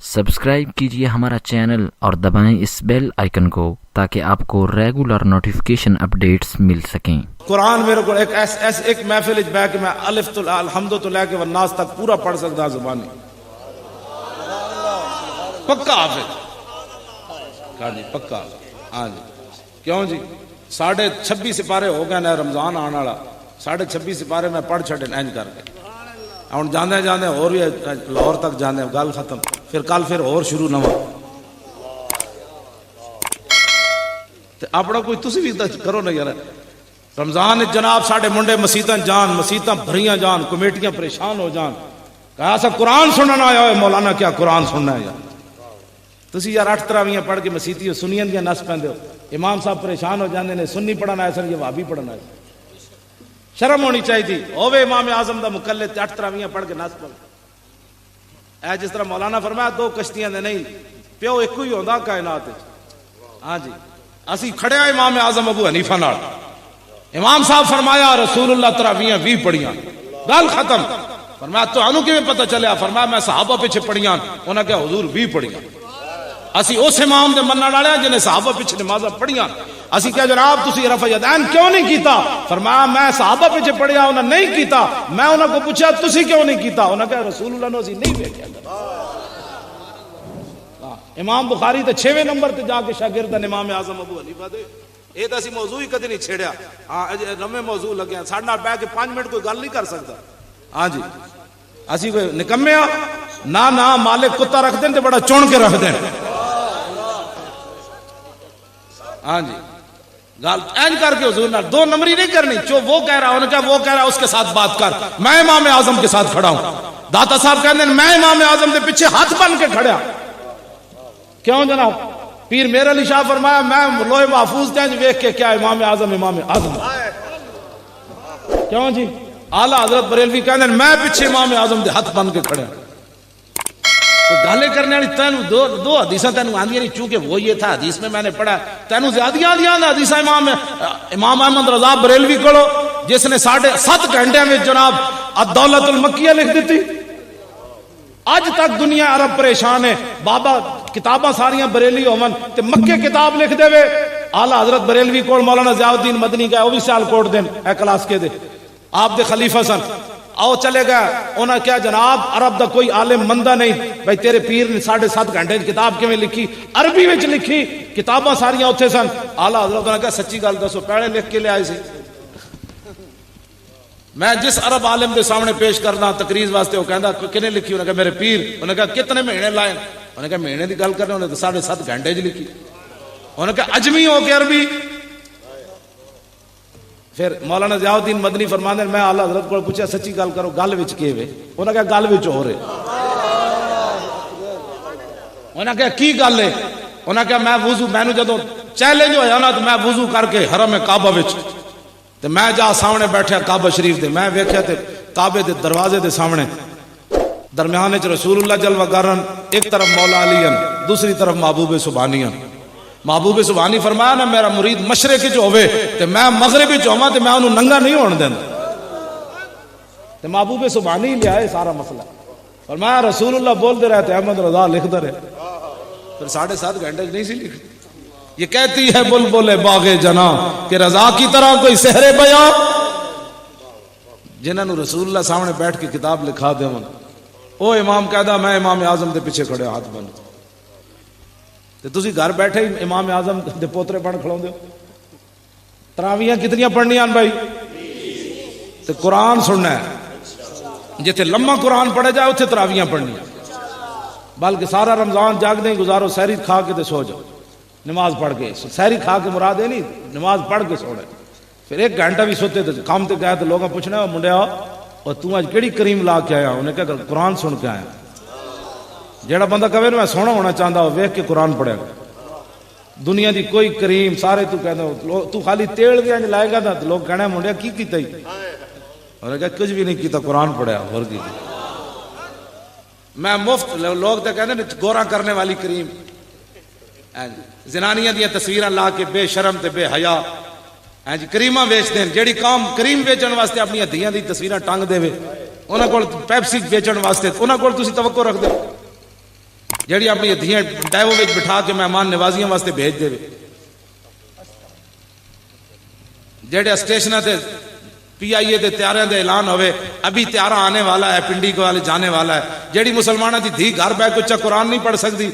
Subscribe कीजिए हमारा channel और दबाएं इस बेल आइकन को ताकि आपको रेगुलर नोटिफिकेशन अपडेट्स मिल सकें। कुरान मेरे को एक महफिल बैठ के मैं अलिफ तो अलहम्दु तो लेके वन्नास तक पूरा पढ़ सकता जुबानी पक्का हाफिज। हाँ जी पक्का। हाँ जी क्यों जी 26.5 सिपारे हो गए ना रमजान आने वाला 26.5 सिपारे मैं पढ़ छड़े इंज करके हम जाने जाने और भी लाहौर तक जाने गल खत्म फिर कल फिर और शुरू नवा अपना कोई तुसी भी करो ना यार। रमजान जनाब साढ़े मुंडे मसीतां जान मसीतां भरियां जान कमेटियां परेशान हो जान कहा सा कुरान सुनना आया मौलाना क्या कुरान सुनना है यार तुसी यार 8 तरावियां पढ़ के मसीती सुनियन दियां नस पैंदे हो इमाम साहब परेशान हो जाते हैं सुन्नी पढ़ना है सर ये वाबी पढ़ना है शर्म होनी चाहिए होवे इमाम आजम का मुकल्ले 8 तरावियां पढ़ के नस पढ़ ऐ जिस तरह मौलाना फरमाया 2 कश्तियां दे नहीं प्यो एक ही होंदा कायनात। हाँ जी असी खड़े इमाम आजम अबू हनीफा नाल इमाम साहब फरमाया रसूलुल्लाह तरावियां 20 पढ़ियां गल खत्म। फरमाया तुहानू किवें पता चलिया? फरमाया मैं सहाबा पीछे पढ़ियां उन्हें क्या हुजूर 20 पढ़ियां। असी उस इमाम दे मनण वाले जिन्हें सहाबा पीछे नमाज़ां पढ़ियां असी क्या जनाब तुसी रफ़ा यदैन क्यों नहीं कीता? फरमाया मैं सहाबा पीछे पढ़िया उन्हें नहीं कीता। मैं उन्हें को पूछा तुसी क्यों नहीं कीता? उन्हें कहा रसूलुल्लाह ने असी नहीं वेख्या। इमाम बुखारी तो 6वें नंबर ते जाके शागिर्द इमाम आजम अबू हनीफा दे ये तो असी मौजू ही कदे नहीं छेड़िया। हाँ नवे मौजू लगे साढ़े नाल बैठ के 5 मिनट कोई गल नहीं कर सकता। हाँ जी असी कोई निकम्मे ना ना मालिक कुत्ता रख दें बड़ा चुन के रख दें। हाँ जी गाल एन करके हुजूर ना 2 नंबरी नहीं करनी जो वो कह रहा उन्होंने कहा वो कह रहा उसके साथ बात कर मैं इमाम आजम के साथ खड़ा हूं। दाता साहब कहते हैं मैं इमाम आजम के पीछे हाथ बन के खड़ा क्यों जनाब? पीर मेरा अली शाह फरमाया मैं लोहे महफूज तेज वेख के क्या इमाम आजम क्यों जी? आला हजरत बरेलवी कहते हैं मैं पीछे इमाम आजम के हाथ बन के खड़ा। तो गाले करने वाली तेन दो हदीसा तेन आंदियां नहीं चूंकि वो ये था हदीस में मैंने पढ़ा तेन ज्यादा आदियां हदीसा इमाम अहमद रजा बरेलवी को जिसने 7.5 घंटे में जनाब अद-दौलतुल मक्किया लिख दी। अज तक दुनिया अरब परेशान है बाबा किताबां सारियां बरेली होवन ते मक्के किताब लिख देवे। आला हजरत बरेलवी को मौलाना ज़ियाउद्दीन मदनी का वो भी सियालकोट देन ए क्लास के दे आप दे खलीफा सन आओ चले गए उन्हें क्या जनाब अरब का कोई आलिम मंदा नहीं भाई तेरे पीर ने 7.5 घंटे किताब किवें लिखी अरबी में लिखी किताबां सारियां उत्थे सन। आला हजरत ने कहा सच्ची गल दसो पहले लिख के ले आए सी? मैं जिस अरब आलिम के सामने पेश करना तकरीर वास्ते वो कहता किने लिखी? उन्हें कहा मेरे पीर। उन्हें कहा कितने महीने लाए? उन्हें कहा महीने की गल करने उन्हें तो 7.5 घंटे च लिखी। उन्हें कहा अजमी हो के अरबी। फिर मौलाना ज़ियाउद्दीन मदनी फरमाते मैं आला हजरत को पूछा सच्ची गल करो गल विच के वे? उन्हें कहा गल विच हो रहे। उन्हें कहा की गल है? उन्हें कहा मैं वुजू मैनू जदों चैलेंज होया ना तो मैं वुजू करके हरम काबा विच ते मैं जा सामने बैठा काबा शरीफ दे मैं वेख्या ते काबे दे दरवाजे दे सामने दरम्यान च रसूलुल्लाह जलवा करन एक तरफ मौला अलीयन दूसरी तरफ महबूब सुभानियन। महबूब सुभानी फरमाया ना मेरा मुरीद मशरक च होवे ते मैं मगरिब च होवां ते मैं उन्हें नंगा नहीं होने देंदा ते महबूब सुभानी ले आए सारा मसला। फरमाया रसूलुल्लाह बोलते रहे थे अहमद रजा लिखते रहे फिर 7.5 घंटे नहीं सी लिख। ये कहती है बुलबुल बागे जना कि रजा की तरह कोई सहरे बया जिन्होंने रसूलुल्लाह सामने बैठ के किताब लिखा दे ओ इमाम कहदा मैं इमाम आजम के पीछे खड़े हाथ बन ते तुसी घर बैठे ही इमाम आजम के पोतरे बन खड़ोंदे हो। तरावियां कितनियां पढ़नियां भाई? ते कुरान सुनना है जिथे लम्मा कुरान पढ़ा जाए उथे तरावियां पढ़नियां बल्कि सारा रमजान जागदे ही गुजारो सहरी खा के सो जाओ नमाज पढ़ के सहरी खा के मुराद है नहीं नमाज पढ़ के सोना फिर 1 घंटा भी सोते थे काम ते गए तो लोग पूछना मुंडिया और तू अज केड़ी करीम ला के आया? उन्हें क्या कुरान सुन के आया। जेड़ा बंदा कहे मैं सोना होना चाहता हो वेख के कुरान पढ़ेगा। दुनिया की कोई करीम सारे तू कहना तू खाली तेल भी अंज लाएगा ना तो लोग कहना मुंडिया की कीता ही? उन्हें कहा कुछ भी नहीं किया कुरान पढ़िया और की मैं मुफ्त लोग तो कहते गोरा करने वाली करीम जनानियां दी तस्वीर ला के बेशरम ते बेहया करीमा बेचते हैं। जेड़ी काम करीम बेचण वास्ते अपनी धियां दी तस्वीर टंग देवे उन्हां कोल पैप्सी बेचण वास्ते उन्हां कोल तुसीं तवक्को रख दो। ਜਿਹੜੀ ਆਪਣੀ ਧੀਆਂ ਡੈਵੋ ਵਿੱਚ ਬਿਠਾ ਕੇ ਮਹਿਮਾਨ ਨਵਾਜ਼ੀਆਂ ਵਾਸਤੇ ਭੇਜ ਦੇਵੇ, ਜਿਹੜੇ स्टेशनों ਤੇ PIA के त्यारियां का ऐलान होवे, अभी त्यारा आने वाला है, पिंडी को वाले जाने वाला है, जेड़ी मुसलमानों की धी घर बह के उच्चा कुरान नहीं पढ़ सकती।